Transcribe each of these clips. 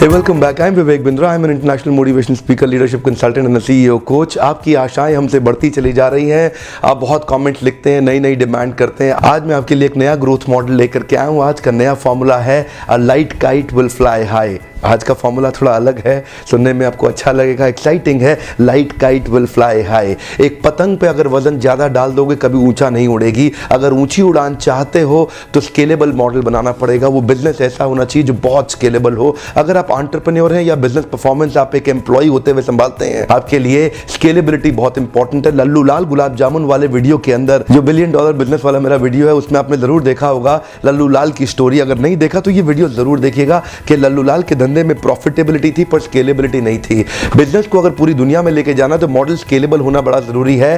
Hey, welcome back. I'm Vivek Bindra. I'm an international motivation speaker, leadership consultant and a CEO coach. आपकी आशाएं हमसे बढ़ती चली जा रही हैं। आप बहुत कमेंट लिखते हैं, नई नई डिमांड करते हैं। आज मैं आपके लिए एक नया ग्रोथ मॉडल लेकर के आया हूँ। आज का नया फॉर्मूला है a light kite will fly high. आज का फॉर्मूला थोड़ा अलग है, सुनने में आपको अच्छा लगेगा, एक्साइटिंग है। Light kite will fly high. एक पतंग पे अगर वजन ज़्यादा डाल दोगे कभी ऊंचा नहीं उड़ेगी। अगर ऊंची उड़ान चाहते हो तो स्केलेबल मॉडल बनाना पड़ेगा। वो बिजनेस ऐसा होना चाहिए जो बहुत स्केलेबल हो। अगर आप एंटरप्रेन्योर हैं या बिजनेस परफॉर्मेंस आप एक एम्प्लॉय होते हुए संभालते हैं, आपके लिए स्केलेबिलिटी बहुत इंपॉर्टेंट है। लल्लू लाल गुलाब जामुन वाले वीडियो के अंदर जो $1 बिलियन बिजनेस वाला मेरा वीडियो है उसमें आपने जरूर देखा होगा लल्लू लाल की स्टोरी। अगर नहीं देखा तो ये वीडियो जरूर देखिएगा कि लल्लू लाल के धंधे में प्रॉफिटेबिलिटी थी पर स्केलेबिलिटी नहीं थी। बिजनेस को अगर पूरी दुनिया में लेके जाना तो मॉडल स्केलेबल होना बड़ा जरूरी है।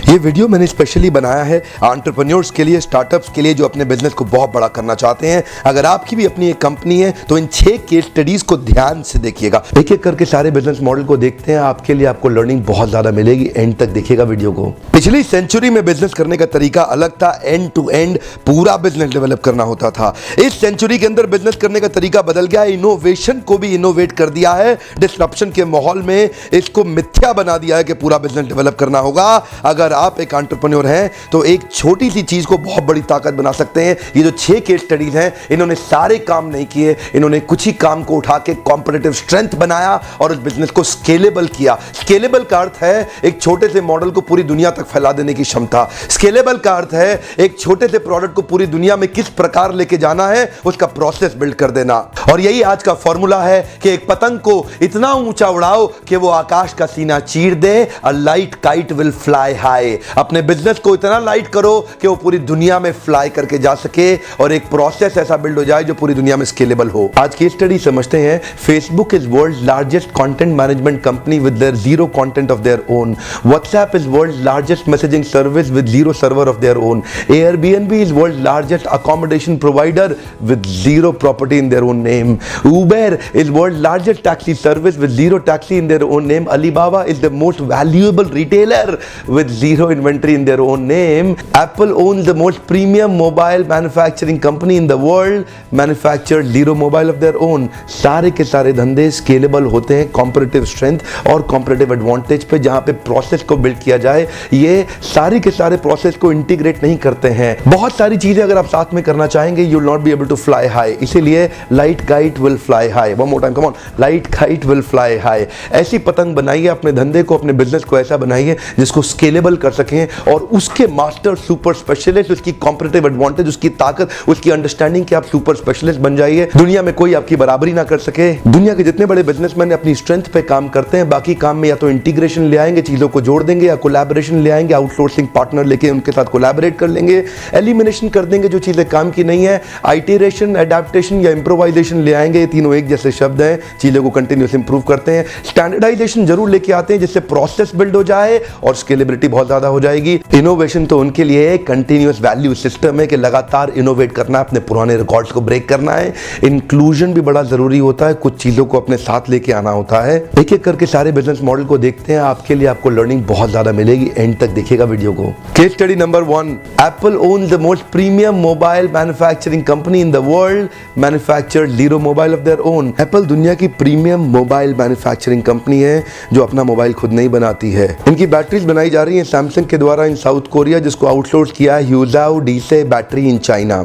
ये वीडियो मैंने स्पेशली बनाया है एंटरप्रेन्योर्स के लिए, स्टार्टअप्स के लिए जो अपने बिजनेस को बहुत बड़ा करना चाहते हैं। अगर आपकी भी अपनी एक कंपनी है तो इन 6 केस स्टडीज को ध्यान से देखिएगा। एक एक करके सारे बिजनेस मॉडल को देखते हैं। आपके लिए आपको लर्निंग बहुत ज्यादा मिलेगी। एंड तक देखिएगा वीडियो को। पिछली सेंचुरी में बिजनेस करने का तरीका अलग था। एंड टू एंड पूरा बिजनेस डेवलप करना होता था। इस सेंचुरी के अंदर बिजनेस करने का तरीका बदल गया। इनोवेशन को भी इनोवेट कर दिया है। डिस्रप्शन के माहौल में इसको मिथ्या बना दिया है कि पूरा बिजनेस डेवलप करना होगा। अगर आप एक एंटरप्रेन्योर हैं तो एक छोटी सी चीज को बहुत बड़ी ताकत बना सकते हैं। ये जो 6 केस स्टडीज हैं इन्होंने सारे काम नहीं किए, इन्होंने कुछ ही काम को उठा के कॉम्पिटिटिव स्ट्रेंथ बनाया और उस बिजनेस को स्केलेबल किया। स्केलेबल का अर्थ है एक छोटे से मॉडल को पूरी दुनिया तक फैला देने की क्षमता। स्केलेबल का अर्थ है एक छोटे से प्रोडक्ट को पूरी दुनिया में किस प्रकार लेके जाना है उसका प्रोसेस बिल्ड कर देना। और यही आज का फॉर्मूला है कि एक पतंग को इतना ऊंचा उड़ाओ कि वो आकाश का सीना चीर दे। A light kite will fly high. अपने बिजनेस को इतना लाइट करो कि वो पूरी दुनिया में फ्लाई करके जा सके और एक प्रोसेस ऐसा बिल्ड हो जाए जो पूरी दुनिया में स्केलेबल हो। आज की स्टडी समझते हैं। Facebook is world largest content management company with their zero content of their own. WhatsApp is world largest messaging service with zero server of their own. Airbnb is world largest accommodation provider with zero property in their own name. Uber is world largest taxi service with zero taxi in their own name. Alibaba is the most valuable retailer with zero inventory in their own name. Apple owns the most premium mobile manufacturing company in the world, manufactured zero mobile of their own. सारे के सारे धंधे scalable होते हैं competitive strength और competitive advantage पे, जहाँ पे process को build किया जाए। ये सारे के सारे process को integrate नहीं करते हैं। बहुत सारी चीजें अगर आप साथ में करना चाहेंगे you will not be able to fly high. इसीलिए light kite will fly high. One more time, come on. Light kite will fly high. ऐसी पतंग बनाइए, अपने धंधे को, अपने बिजनेस को ऐसा बनाइए जिसको स्केलेबल कर सकें और उसके मास्टर सुपर स्पेशलिस्ट, उसकी कॉम्पिटिटिव एडवांटेज, उसकी ताकत, उसकी अंडरस्टैंडिंग के आप सुपर स्पेशलिस्ट बन जाइए। दुनिया में कोई आपकी बराबरी ना कर सके। दुनिया के जितने बड़े बिजनेसमैन अपनी स्ट्रेंथ पे काम करते हैं, बाकी काम में या तो इंटीग्रेशन ले आएंगे, चीजों को जोड़ देंगे, या कोलैबोरेशन ले आएंगे, आउटसोर्सिंग पार्टनर लेके उनके साथ कोलैबोरेट कर लेंगे, एलिमिनेशन कर देंगे जो चीजें काम की नहीं है, आइटरेशन, एडेप्टेशन या इंप्रोवाइजेशन ले आएंगे। ये तीनों एक जैसे शब्द हैं, चीजों को कंटिन्यूस इंप्रूव करते हैं। स्टैंडर्डाइजेशन जरूर लेके आते हैं जिससे प्रोसेस बिल्ड हो जाए और स्केलेबिलिटी बहुत ज्यादा हो जाएगी। इनोवेशन तो उनके लिए कंटिन्यूस वैल्यू सिस्टम है कि लगातार इनोवेट करना है, अपने पुराने रिकॉर्ड्स को ब्रेक करना है। इंक्लूजन भी बड़ा जरूरी होता है, कुछ चीजों को अपने साथ लेके आना होता है। एक एक करके सारे बिजनेस मॉडल को देखते हैं। आपके लिए आपको लर्निंग बहुत ज्यादा मिलेगी। एंड तक देखिएगा वीडियो को। Case study number 1। Apple owns the most premium mobile manufacturing company in the world, manufactured zero mobile of their own. Apple दुनिया की प्रीमियम मोबाइल मैन्युफैक्चरिंग कंपनी है जो अपना मोबाइल खुद नहीं बनाती है। इनकी बैटरीज बनाई जा रही हैं सैमसंग के द्वारा इन साउथ कोरिया, जिसको आउटसोर्स किया है ह्यूजाओ डीसे बैटरी इन चाइना।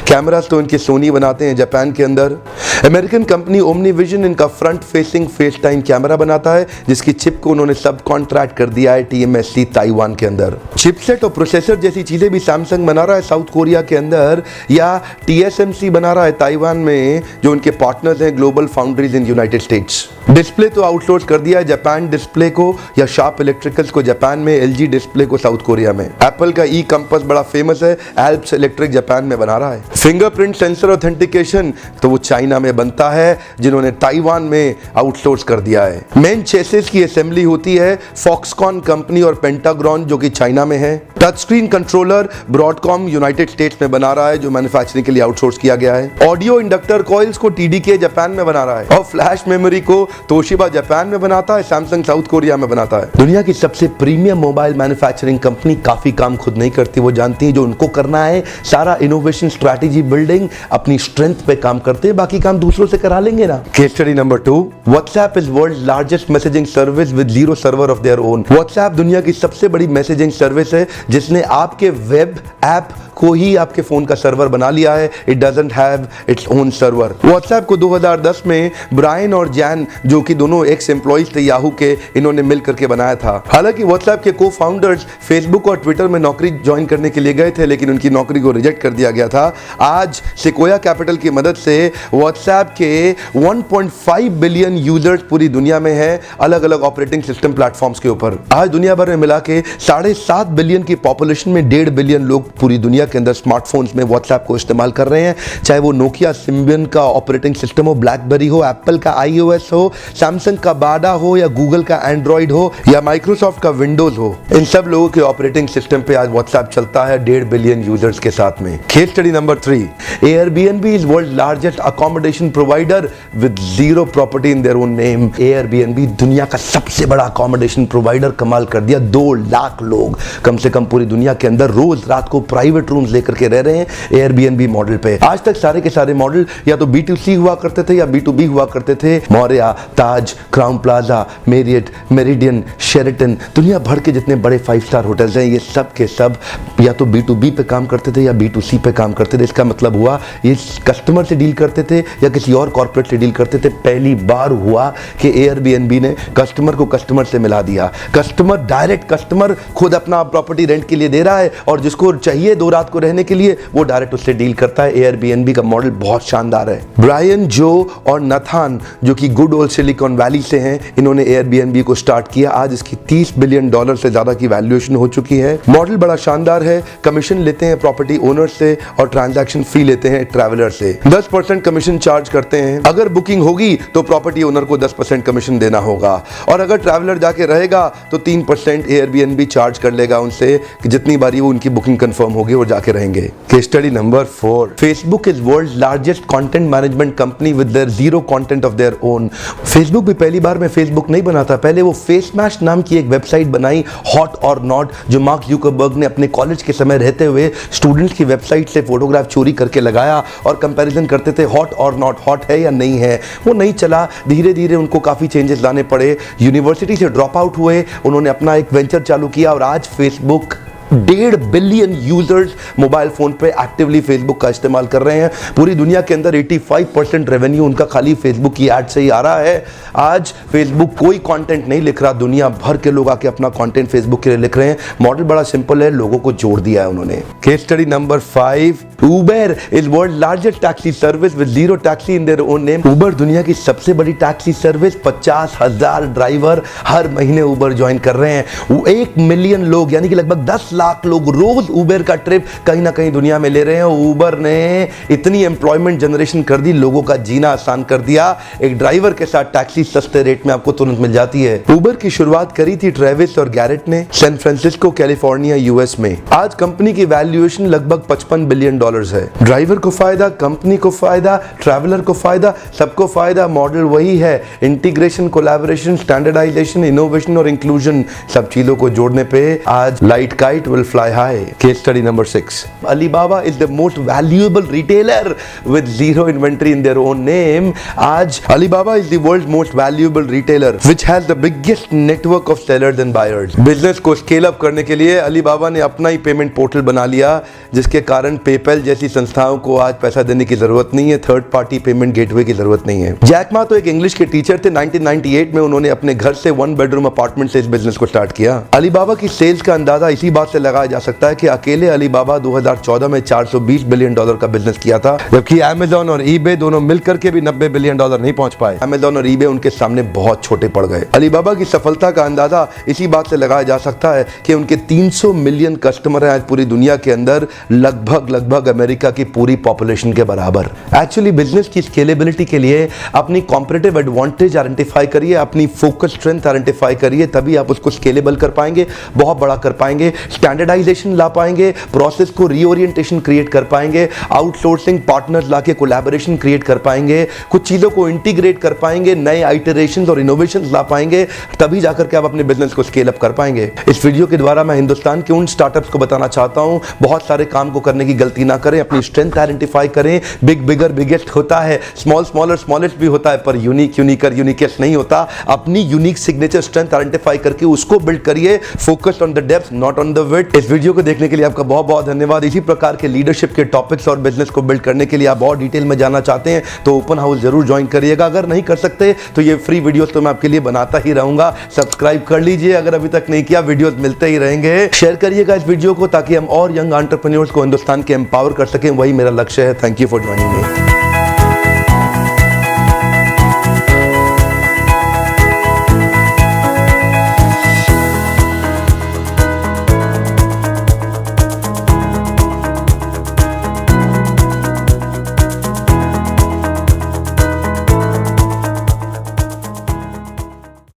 कैमरास तो इनके सोनी बनाते हैं जापान के अंदर। अमेरिकन कंपनी ओमनी विजन इनका front facing face time camera बनाता है, जिसकी चिप को उन्होंने सब कॉन्ट्रैक्ट कर दिया है TMSC ताइवान के अंदर। चिपसेट और प्रोसेसर जैसी चीजें भी सैमसंग बना रहा है साउथ कोरिया के अंदर, या TSMC बना रहा है ताइवान में, जो उनके पार्टनर्स हैं global foundries in United states. Display तो आउटसोर्स कर दिया है जापान डिस्प्ले को या शार्प इलेक्ट्रिकल्स को जापान में, LG डिस्प्ले को साउथ कोरिया में। एप्पल का ई कंपस बड़ा फेमस है, एल्प्स इलेक्ट्रिक जापान में बना रहा है। फिंगरप्रिंट सेंसर ऑथेंटिकेशन तो वो चाइना में बनता है, जिन्होंने ताइवान में आउटसोर्स कर दिया है। मेन चेसिस की असेंबली होती है फॉक्सकॉन कंपनी और पेंटाग्रॉन जो कि चाइना में है। Touch screen controller Broadcom United states में बना रहा है, जो मैन्युफैक्चरिंग के लिए आउटसोर्स किया गया है। ऑडियो इंडक्टर कॉइल्स को TDK जापान में बना रहा है और फ्लैश मेमोरी को तोशिबा जापान में बनाता है, सैमसंग साउथ कोरिया में बनाता है। दुनिया की सबसे प्रीमियम मोबाइल मैन्युफैक्चरिंग कंपनी काफी काम खुद नहीं करती, वो जानती है जो उनको करना है। सारा इनोवेशन, स्ट्रैटेजी बिल्डिंग, अपनी स्ट्रेंथ पे काम करते हैं, बाकी काम दूसरों से करा लेंगे ना। Case study number 2, WhatsApp is world largest messaging service with 0 server of their own. WhatsApp दुनिया की सबसे बड़ी मैसेजिंग सर्विस है जिसने आपके वेब ऐप को ही आपके फोन का सर्वर बना लिया है। It doesn't have its own server. WhatsApp को 2010 में ब्रायन और जैन, जो कि दोनों एक्स एम्प्लॉइज थे याहू के, इन्होंने मिल करके बनाया था। हालांकि WhatsApp के को फाउंडर्स फेसबुक और ट्विटर में नौकरी ज्वाइन करने के लिए गए थे, लेकिन उनकी नौकरी को रिजेक्ट कर दिया गया था। आज सिकोया कैपिटल की मदद से WhatsApp के 1.5 बिलियन यूजर्स पूरी दुनिया में हैं, अलग अलग ऑपरेटिंग सिस्टम प्लेटफॉर्म्स के ऊपर। आज दुनिया भर में मिला के 7.5 बिलियन की पॉपुलेशन में 1.5 बिलियन लोग पूरी दुनिया के अंदर स्मार्टफोन्स में WhatsApp को इस्तेमाल कर रहे हैं। चाहे वो नोकिया सिम्बियन का ऑपरेटिंग सिस्टम हो, ब्लैकबेरी हो, एप्पल का iOS हो, सैमसंग का बाडा हो, या गूगल का एंड्रॉइड हो, या माइक्रोसॉफ्ट का विंडोज हो, इन सब लोगों के ऑपरेटिंग सिस्टम पे आज WhatsApp चलता है 1.5 बिलियन यूजर्स के साथ में। Case study number 3, Airbnb is world largest accommodation provider with 0 property in their own name. Airbnb दुनिया का सबसे बड़ा अकोमोडेशन प्रोवाइडर, कमाल कर दिया। 2 लाख लोग कम से कम पूरी दुनिया के अंदर रोज रात को प्राइवेट रूम्स लेकर के रह रहे हैं Airbnb मॉडल पे। आज तक सारे के सारे मॉडल या तो B2C हुआ करते थे या B2B हुआ करते थे। Maurya, Taj, Crowne Plaza, Marriott, Meridien, Sheraton, दुनिया भर के जितने बड़े 5 स्टार होटल्स हैं, ये सब के सब या तो B2B पे काम करते थे या B2C पे काम करते थे। इसका मतलब हुआ ये कस्टमर से डील करते थे या किसी और कॉर्पोरेट से डील करते थे। पहली बार हुआ कि Airbnb ने कस्टमर को कस्टमर से मिला दिया। कस्टमर, डायरेक्ट कस्टमर खुद अपना प्रॉपर्टी रेंट के लिए दे रहा है और जिसको चाहिए 2 रात को रहने के लिए वो डायरेक्ट उससे डील करता है। Airbnb का मॉडल बहुत शानदार है। ब्रायन, जो और नथान, जो कि गुड ओल्ड सिलिकॉन वैली से हैं, इन्होंने Airbnb को स्टार्ट किया। आज इसकी $30 बिलियन से ज्यादा की वैल्यूएशन हो चुकी है। मॉडल बड़ा शानदार है। कमीशन लेते हैं प्रॉपर्टी ओनर से और ट्रांजैक्शन फी लेते हैं ट्रैवलर से। 10% कमीशन चार्ज करते हैं। अगर बुकिंग होगी तो प्रॉपर्टी ओनर को 10% कमीशन देना होगा और अगर ट्रैवलर जाके रहेगा तो 3% Airbnb चार्ज कर लेगा उनसे कि जितनी बारी वो उनकी बुकिंग कंफर्म होगी वो जाके रहेंगे। Case study number 4, Facebook is world largest content management company with their 0 content of their own. Facebook भी पहली बार में फेसबुक नहीं बना था। पहले वो फेसमैश नाम की एक वेबसाइट बनाई, हॉट और नॉट, जो मार्क ज़ुकरबर्ग ने अपने कॉलेज के समय रहते हुए स्टूडेंट्स की वेबसाइट से फोटोग्राफ चोरी करके लगाया और कंपैरिजन करते थे हॉट और नॉट, हॉट है या नहीं है। वो नहीं चला। धीरे धीरे उनको काफ़ी चेंजेस लाने पड़े। यूनिवर्सिटी से ड्रॉप आउट हुए, उन्होंने अपना एक वेंचर चालू किया और आज Facebook 1.5 billion users mobile phone पे एक्टिवली फेसबुक का इस्तेमाल कर रहे हैं। पूरी दुनिया के अंदर 85% रेवेन्यू उनका खाली फेसबुक की एड से ही आ रहा है। आज फेसबुक कोई कंटेंट नहीं लिख रहा, दुनिया भर के लोग आके अपना कंटेंट फेसबुक के लिए लिख रहे हैं। मॉडल बड़ा सिंपल है, लोगों को जोड़ दिया है उन्होंने। Case study number 5, Uber is world largest taxi service with 0 taxi in their own name। Uber दुनिया की सबसे बड़ी टैक्सी सर्विस, 50,000 ड्राइवर हर महीने Uber ज्वाइन कर रहे हैं। 1 मिलियन लोग यानी कि लगभग 10 लाख लोग रोज Uber का ट्रिप कहीं ना कहीं दुनिया में ले रहे हैं। Uber ने इतनी एम्प्लॉयमेंट जनरेशन कर दी, लोगों का जीना आसान कर दिया। एक ड्राइवर के साथ टैक्सी सस्ते रेट में आपको तुरंत मिल जाती है। Uber की शुरुआत करी थी ट्रेविस और गैरेट ने सैन फ्रांसिस्को, कैलिफोर्निया, यूएस में। आज कंपनी की वैल्यूएशन लगभग $55 बिलियन है। ड्राइवर को फायदा, कंपनी को फायदा, ट्रैवलर को फायदा, सबको फायदा। मॉडल वही है, इंटीग्रेशन, कोलैबोरेशन, स्टैंडर्डाइजेशन, इनोवेशन और इंक्लूजन, सब चीजों को जोड़ने पे आज light kite will fly high. Case study number 6, Alibaba is the most valuable retailer with 0 inventory in their own name. आज Alibaba is the world's most valuable retailer which has the biggest network of sellers and buyers. Business को scale up करने के लिए Alibaba ने अपना ही payment portal बना लिया, जिसके कारण पेपैल जैसी संस्थाओं को आज पैसा देने की जरूरत नहीं है, थर्ड पार्टी पेमेंट गेटवे की जरूरत नहीं है। जैक मा तो एक इंग्लिश के टीचर थे। 1998 में उन्होंने अपने घर से 1 बेडरूम अपार्टमेंट से इस बिजनेस को स्टार्ट किया। अलीबाबा की सेल्स का अंदाजा इसी बात से लगाया जा सकता है कि अकेले अलीबाबा 2014 में $420 बिलियन का बिजनेस किया था, जबकि अमेजॉन और ईबे दोनों मिलकर के भी $90 बिलियन नहीं पहुंच पाए। अमेजॉन और ईबे उनके सामने बहुत छोटे पड़ गए। अलीबाबा की सफलता का अंदाजा इसी बात से लगाया जा सकता है कि उनके 300 मिलियन कस्टमर हैं आज पूरी दुनिया के अंदर, लगभग अमेरिका की पूरी पॉपुलेशन के बराबर। एक्चुअली बिजनेस की स्केलेबिलिटी के लिए अपनी कॉम्पिटिटिव एडवांटेज आइडेंटिफाई करिए, अपनी फोकस स्ट्रेंथ आइडेंटिफाई करिए, तभी आप उसको स्केलेबल कर पाएंगे, बहुत बड़ा कर पाएंगे, स्टैंडर्डाइजेशन ला पाएंगे, प्रोसेस को रीओरिएंटेशन क्रिएट कर पाएंगे, आउटसोर्सिंग पार्टनर्स लाके कोलैबोरेशन क्रिएट कर पाएंगे, कुछ चीजों को इंटीग्रेट कर पाएंगे, नए आइटरेशंस और इनोवेशंस ला पाएंगे, तभी जाकर के आप अपने बिजनेस को स्केल अप कर पाएंगे। इस वीडियो के द्वारा मैं हिंदुस्तान के उन स्टार्टअप्स को बताना चाहता हूं, बहुत सारे काम को करने की गलती ना करें, अपनी स्ट्रेंथ आइडेंटिफाई करें। बिग बिगर बिगेस्ट होता है, स्मॉल स्मॉलर स्मॉलेस्ट भी होता है, पर यूनिक यूनिकर यूनिकेस्ट नहीं होता। अपनी यूनिक सिग्नेचर स्ट्रेंथ आइडेंटिफाई करके उसको बिल्ड करिए, focused on the depth not on the width. इस वीडियो को देखने के लिए आपका बहुत बहुत धन्यवाद। इसी प्रकार के लीडरशिप के टॉपिक्स और बिजनेस को बिल्ड करने के लिए आप और डिटेल में जानना चाहते हैं तो ओपन हाउस जरूर ज्वाइन करिएगा। अगर नहीं कर सकते तो ये फ्री वीडियोस तो मैं आपके लिए बनाता ही रहूंगा। सब्सक्राइब कर लीजिए अगर अभी तक नहीं किया, वीडियोस मिलते ही रहेंगे। शेयर करिएगा इस वीडियो को ताकि हम और यंग एंटरप्रेन्योर्स को हिंदुस्तान के एम्पावर कर सकें, वही मेरा लक्ष्य है। Thank you for joining me.